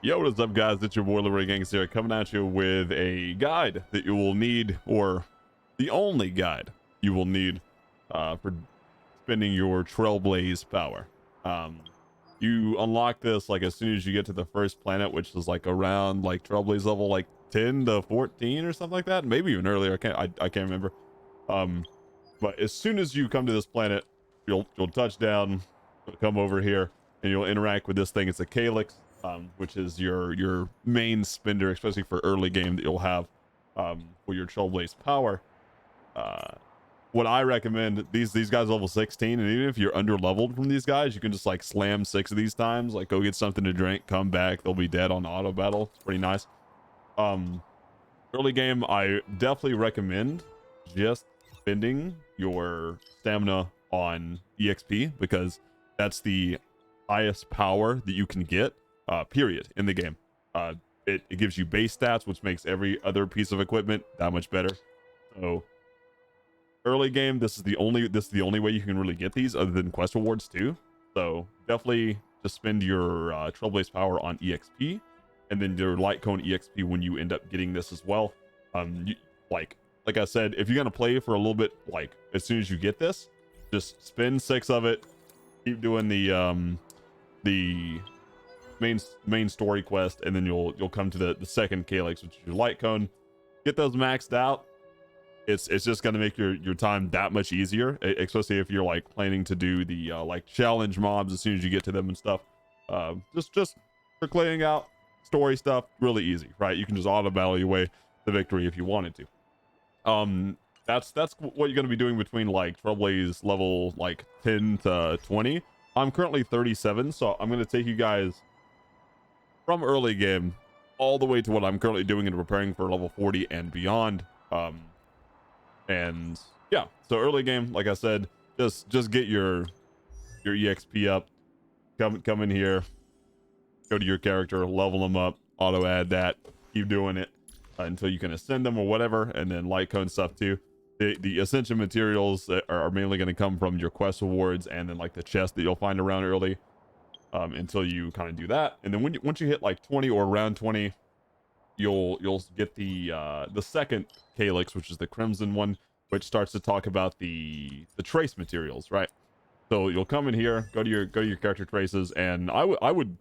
Yo, what is up, guys? It's your boy Liberty Gangs here, coming at you with a guide that you will need, or the only guide you will need for spending your Trailblaze power. You unlock this like as soon as you get to the first planet, which is like around like Trailblaze level like 10 to 14 or something like that, maybe even earlier. I can't remember. But as soon as you come to this planet, you'll touch down, come over here, and you'll interact with this thing. It's a calyx. Which is your main spender, especially for early game, that you'll have for your Trailblaze power. What I recommend, these guys level 16, and even if you're under leveled from these guys, you can just like slam 6 of these times, like go get something to drink, come back, they'll be dead on auto battle. It's pretty nice. Early game, I definitely recommend just spending your stamina on EXP, because that's the highest power that you can get. Period, in the game. It gives you base stats, which makes every other piece of equipment that much better. So early game, this is the only way you can really get these, other than quest rewards too. So definitely just spend your Trailblaze power on EXP, and then your light cone EXP when you end up getting this as well. Like I said, if you're gonna play for a little bit, like as soon as you get this, just spend 6 of it, keep doing the main story quest, and then you'll come to the second calyx, which is your light cone. Get those maxed out. It's just going to make your time that much easier, especially if you're like planning to do the like challenge mobs as soon as you get to them and stuff. Just for clearing out story stuff, really easy, right? You can just auto battle your way to victory if you wanted to. That's what you're going to be doing between like Trailblaze level like 10 to 20. I'm currently 37, so I'm going to take you guys from early game all the way to what I'm currently doing and preparing for level 40 and beyond. And yeah, so early game, like I said, just get your EXP up, come in here, go to your character, level them up, auto add that, keep doing it until you can ascend them or whatever, and then light cone stuff too. The ascension materials are mainly going to come from your quest rewards, and then like the chest that you'll find around early. Until you kind of do that, and then once you hit like 20 or around 20, you'll get the second calyx, which is the crimson one, which starts to talk about the trace materials, right? So you'll come in here, go to your character traces, and I would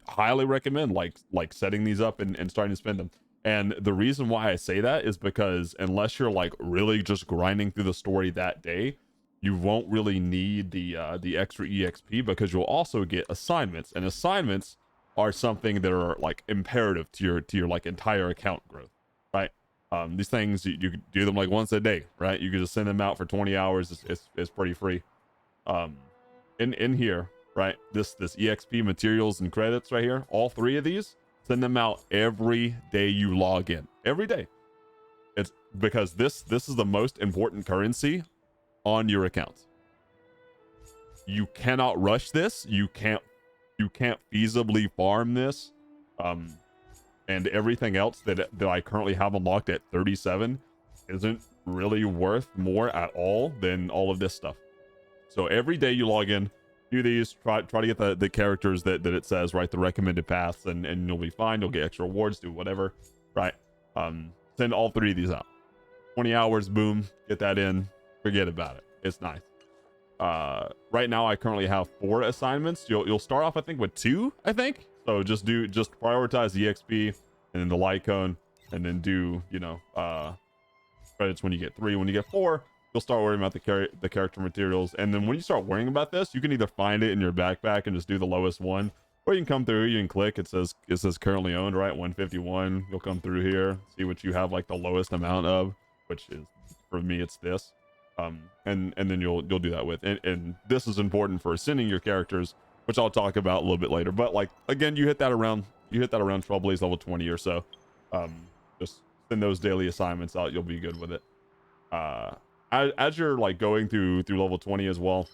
highly recommend like setting these up and starting to spend them. And the reason why I say that is because unless you're like really just grinding through the story that day, you won't really need the extra EXP, because you'll also get assignments, and assignments are something that are like imperative to your like entire account growth, right? These things you could do them like once a day, right? You could just send them out for 20 hours. It's pretty free. In here, right? This EXP materials and credits right here, all 3 of these, send them out every day you log in. Every day. It's because this is the most important currency on your account. You cannot rush this. You can't feasibly farm this. And everything else that I currently have unlocked at 37 isn't really worth more at all than all of this stuff. So every day you log in, do these, try to get the characters that it says, right? The recommended paths, and you'll be fine. You'll get extra rewards, do whatever, right? Send all 3 of these out. 20 hours, boom, get that in. Forget about it. It's nice. Right now I currently have 4 assignments. You'll start off, I think, with 2, I think. So just prioritize the EXP and then the light cone, and then do, you know, credits when you get 3. When you get 4, you'll start worrying about the character materials. And then when you start worrying about this, you can either find it in your backpack and just do the lowest one, or you can come through, you can click, it says currently owned, right? 151. You'll come through here, see what you have like the lowest amount of, which is, for me, it's this. And then you'll do that with, and this is important for ascending your characters, which I'll talk about a little bit later. But like, again, you hit that around Trailblaze level 20 or so. Just send those daily assignments out, you'll be good with it. As you're like going through level 20 as well,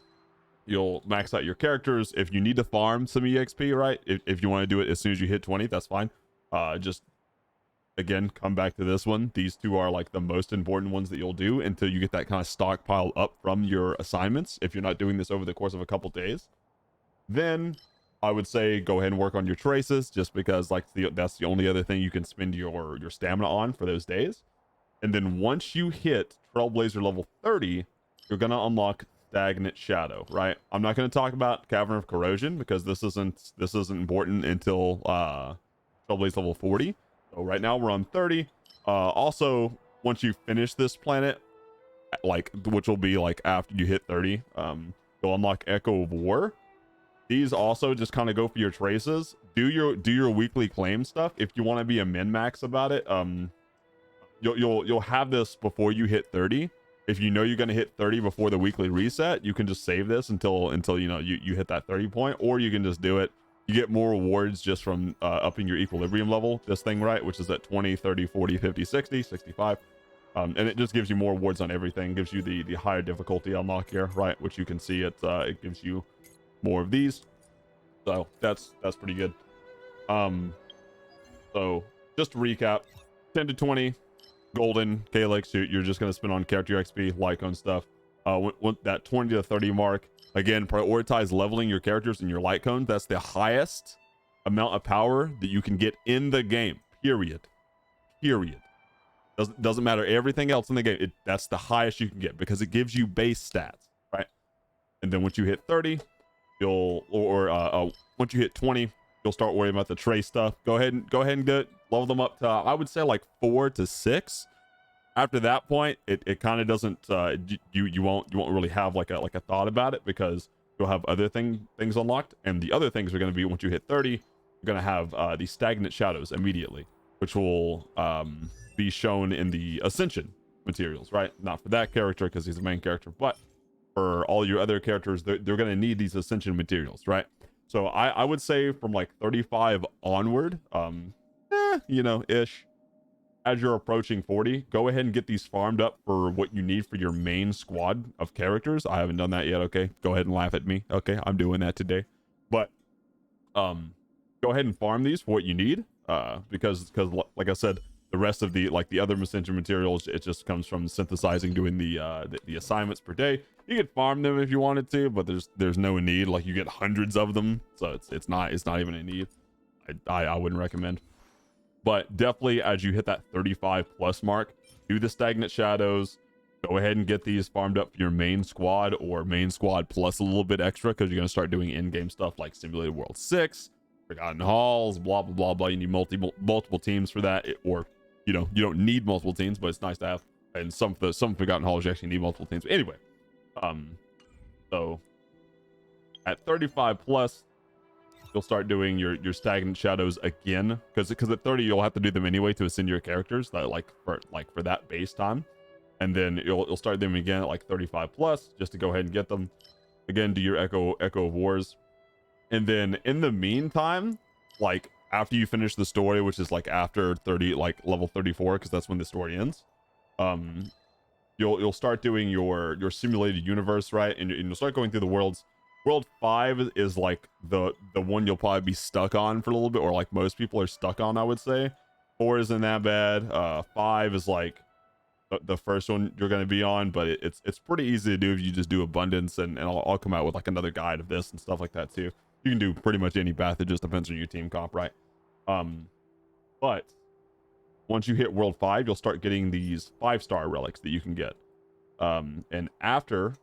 you'll max out your characters. If you need to farm some EXP, right, if you want to do it as soon as you hit 20, that's fine. Just again, come back to this one. These 2 are like the most important ones that you'll do until you get that kind of stockpile up from your assignments, if you're not doing this over the course of a couple days. Then I would say go ahead and work on your traces, just because like that's the only other thing you can spend your stamina on for those days. And then once you hit Trailblazer level 30, you're gonna unlock Stagnant Shadow, right? I'm not gonna talk about Cavern of Corrosion because this isn't important until Trailblaze level 40. So right now we're on 30. Also, once you finish this planet, like which will be like after you hit 30, you'll unlock Echo of War. These also just kind of go for your traces. Do your weekly claim stuff if you want to be a min-max about it. You'll have this before you hit 30. If you know you're going to hit 30 before the weekly reset, you can just save this until you know you hit that 30 point, or you can just do it. You get more rewards just from upping your equilibrium level, this thing, right, which is at 20, 30, 40, 50, 60, 65. And it just gives you more rewards on everything. Gives you the higher difficulty unlock here, right, which you can see it gives you more of these. So that's pretty good. So just to recap, 10 to 20 golden Calyx you're just going to spend on character XP, Lycone stuff. When that 20 to 30 mark, again, prioritize leveling your characters in your Lycone. That's the highest amount of power that you can get in the game, period. Doesn't matter everything else in the game. That's the highest you can get because it gives you base stats, right? And then once you hit 30, once you hit 20, you'll start worrying about the trace stuff. Go ahead and level them up to I would say like 4 to 6. After that point, it kind of doesn't you won't really have like a thought about it because you'll have other things unlocked, and the other things are going to be once you hit 30, you're going to have these Stagnant Shadows immediately, which will be shown in the Ascension materials, right? Not for that character because he's the main character, but for all your other characters, they're going to need these Ascension materials, right? So I would say from like 35 onward, you know, ish, as you're approaching 40, go ahead and get these farmed up for what you need for your main squad of characters. I haven't done that yet, okay? Go ahead and laugh at me, okay? I'm doing that today. But go ahead and farm these for what you need, because like I said, the rest of the other Ascension materials, it just comes from synthesizing, doing the assignments per day. You could farm them if you wanted to, but there's no need. Like, you get hundreds of them, so it's not even a need. I wouldn't recommend. But definitely, as you hit that 35 plus mark, do the Stagnant Shadows. Go ahead and get these farmed up for your main squad, or main squad plus a little bit extra, because you're going to start doing in-game stuff like Simulated World 6, Forgotten Halls, blah blah blah blah. You need multiple teams for that, or you don't need multiple teams, but it's nice to have. And some Forgotten Halls you actually need multiple teams. But anyway, so at 35 plus, you'll start doing your Stagnant Shadows again, because at 30 you'll have to do them anyway to ascend your characters, that for that base time, and then you'll start them again at like 35 plus, just to go ahead and get them again. Do your Echo of Wars, and then in the meantime, like after you finish the story, which is like after 30, like level 34, because that's when the story ends, you'll start doing your simulated universe, right? And you'll start going through the worlds. World 5 is like the one you'll probably be stuck on for a little bit, or like most people are stuck on, I would say. 4 isn't that bad. 5 is like the first one you're going to be on, but it's pretty easy to do if you just do abundance, and I'll come out with like another guide of this and stuff like that too. You can do pretty much any path. It just depends on your team comp, right? But once you hit World 5, you'll start getting these 5-star relics that you can get. And after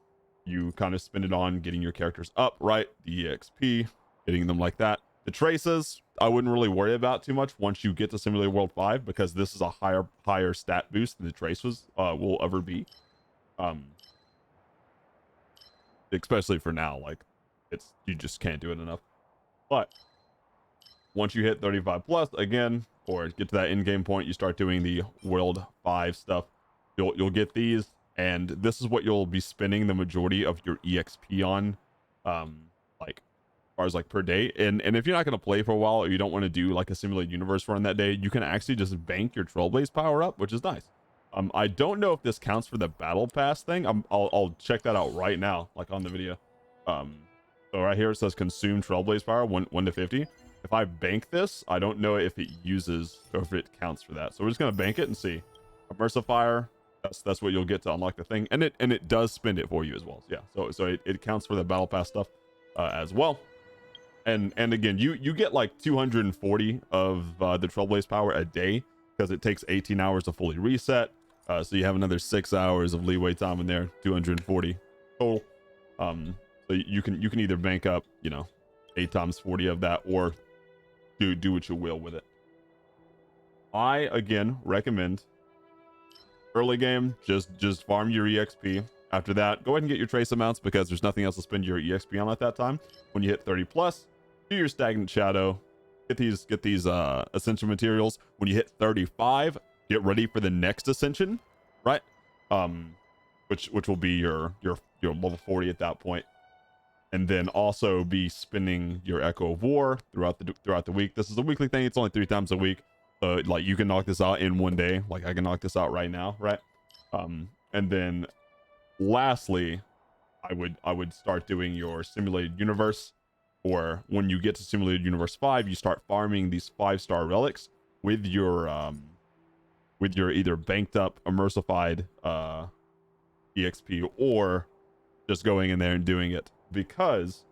you kind of spend it on getting your characters up, right? The EXP, getting them like that. The traces, I wouldn't really worry about too much once you get to Simulated World 5, because this is a higher stat boost than the traces will ever be. Especially for now, like you just can't do it enough. But once you hit 35 plus again, or get to that in-game point, you start doing the World 5 stuff. You'll get these, and this is what you'll be spending the majority of your EXP on, like as far as like per day. And if you're not going to play for a while, or you don't want to do like a simulated universe run that day, you can actually just bank your Trailblaze power up, which is nice. I don't know if this counts for the battle pass thing. I'll check that out right now, like on the video. So right here it says consume Trailblaze power 1 to 50. If I bank this, I don't know if it uses or if it counts for that. So we're just gonna bank it and see. Immersifier, that's what you'll get to unlock the thing, and it does spend it for you as well. So yeah, so it counts for the battle pass stuff as well. And again, you get like 240 of the Trailblaze power a day because it takes 18 hours to fully reset. So you have another 6 hours of leeway time in there, 240 total. So you can either bank up, 8 times 40 of that, or do what you will with it. I again recommend early game, just farm your EXP. After that, go ahead and get your trace amounts because there's nothing else to spend your EXP on at that time. When you hit 30 plus, do your stagnant shadow, get these ascension materials. When you hit 35, get ready for the next ascension, right? Which will be your level 40 at that point. And then also be spending your Echo of War throughout the week. This is a weekly thing. It's only 3 times a week. Like you can knock this out in one day. Like I can knock this out right now, right? And then lastly, I would start doing your simulated universe, or when you get to simulated universe 5, you start farming these 5-star relics with your either banked up immersified EXP, or just going in there and doing it. Because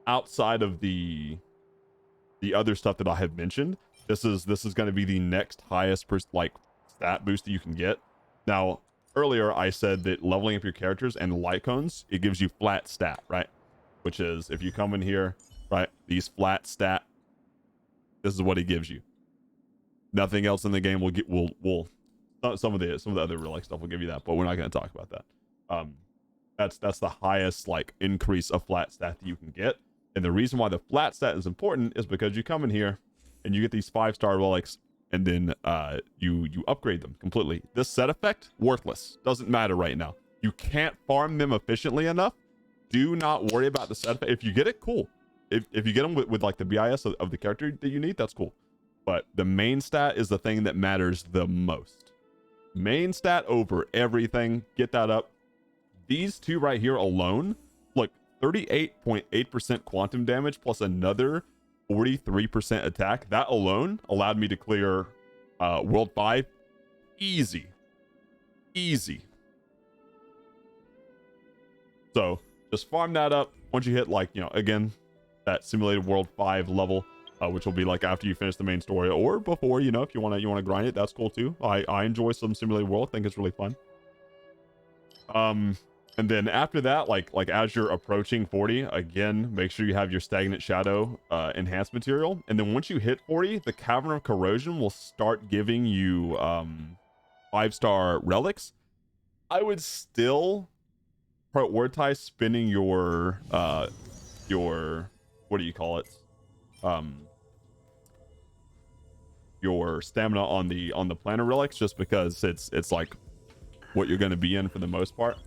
outside of the other stuff that I have mentioned, this is going to be the next highest stat boost that you can get. Now, earlier I said that leveling up your characters and light cones, it gives you flat stat, right? Which is, if you come in here, right, these flat stat, this is what it gives you. Nothing else in the game will some of the other relic stuff will give you that, but we're not going to talk about that. That's the highest increase of flat stat that you can get. And the reason why the flat stat is important is because you come in here and you get these 5-star relics, and then you upgrade them completely. This set effect, worthless, doesn't matter right now. You can't farm them efficiently enough. Do not worry about the set effect. If you get it, cool. If you get them with the BIS of the character that you need, that's cool. But the main stat is the thing that matters the most. Main stat over everything. Get that up. These two right here alone, look, 38.8% quantum damage plus another 43% attack. That alone allowed me to clear World 5 easy. So just farm that up. Once you hit again, that simulated World 5 level, which will be after you finish the main story, or before, if you want to grind it, that's cool too. I enjoy some simulated world. I think it's really fun. And then after that, as you're approaching 40, again, make sure you have your stagnant shadow enhanced material. And then once you hit 40, the Cavern of Corrosion will start giving you 5-star relics. I would still prioritize spending your what do you call it? Your stamina on the planner relics, just because it's what you're going to be in for the most part.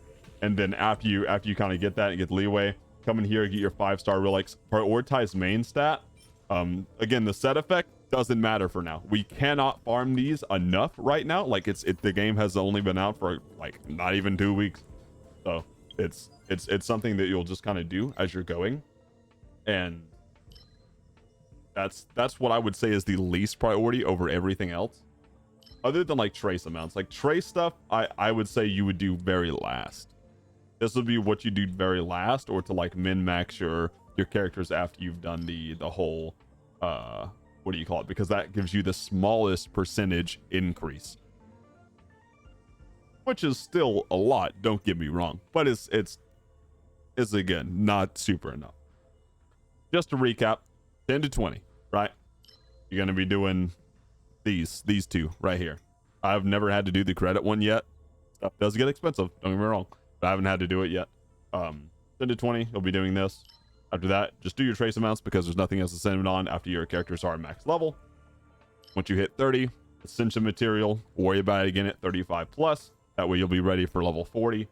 And then after you kind of get that and get the leeway, come in here, get your 5-star relics, prioritize main stat. Again, the set effect doesn't matter for now. We cannot farm these enough right now. The game has only been out for not even 2 weeks. So it's something that you'll just kind of do as you're going. And that's what I would say is the least priority over everything else. Other than trace amounts. Trace stuff, I would say you would do very last. This would be what you do very last, or to min-max your characters after you've done the whole what do you call it, because that gives you the smallest percentage increase, which is still a lot, don't get me wrong, but it's again not super enough. Just to recap, 10 to 20, right? You're going to be doing these two right here. I've never had to do the credit one yet. Stuff does get expensive, don't get me wrong, but I haven't had to do it yet. 10 to 20, you'll be doing this. After that, just do your trace amounts because there's nothing else to send it on after your characters are max level. Once you hit 30, ascension material, worry about it again at 35 plus. That way you'll be ready for level 40.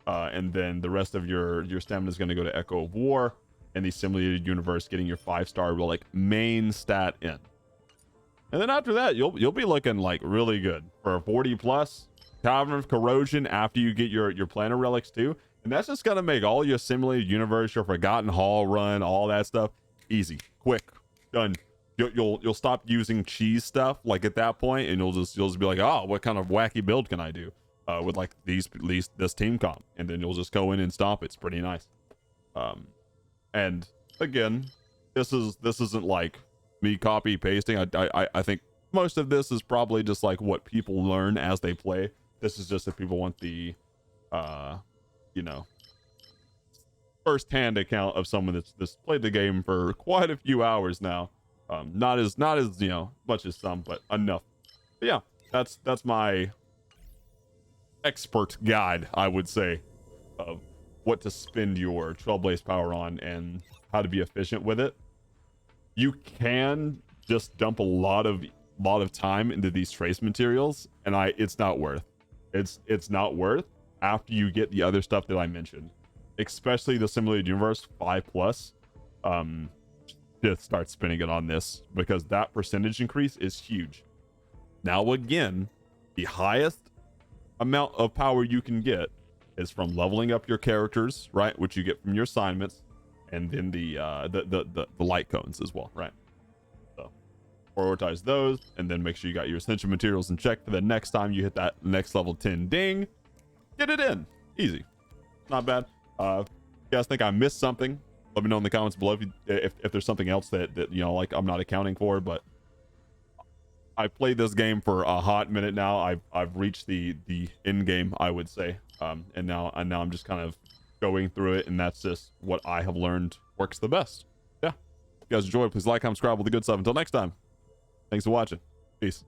And then the rest of your stamina is going to go to Echo of War and the simulated universe, getting your 5-star relic main stat in. And then after that, you'll be looking really good for a 40 plus. Cavern of Corrosion after you get your planner relics too. And that's just gonna make all your simulated universe, your Forgotten Hall run, all that stuff easy, quick, done. You'll stop using cheese stuff at that point, and you'll just be like, oh, what kind of wacky build can I do with this team comp? And then you'll just go in and stomp. It's pretty nice. And again, this isn't like me copy pasting. I think most of this is probably just like what people learn as they play. This is just if people want the you know, first-hand account of someone that's played the game for quite a few hours now. Not as you know much as some, but enough. But yeah, that's my expert guide, I would say, of what to spend your Trailblaze power on and how to be efficient with it. You can just dump a lot of time into these trace materials, and it's not worth. It's not worth after you get the other stuff that I mentioned, especially the simulated universe 5+. Just start spending it on this because that percentage increase is huge. Now again, the highest amount of power you can get is from leveling up your characters, right, which you get from your assignments, and then the light cones as well, right? So prioritize those, and then make sure you got your essential materials in check for the next time you hit that next level 10 ding. Get it in easy, not bad. You guys think I missed something? Let me know in the comments below if there's something else that you know, like I'm not accounting for. But I played this game for a hot minute now. I've reached the end game, I would say, and now I'm just kind of going through it, and that's just what I have learned works the best. Yeah, if you guys enjoyed, please like, comment, subscribe, all the good stuff. Until next time, thanks for watching. Peace.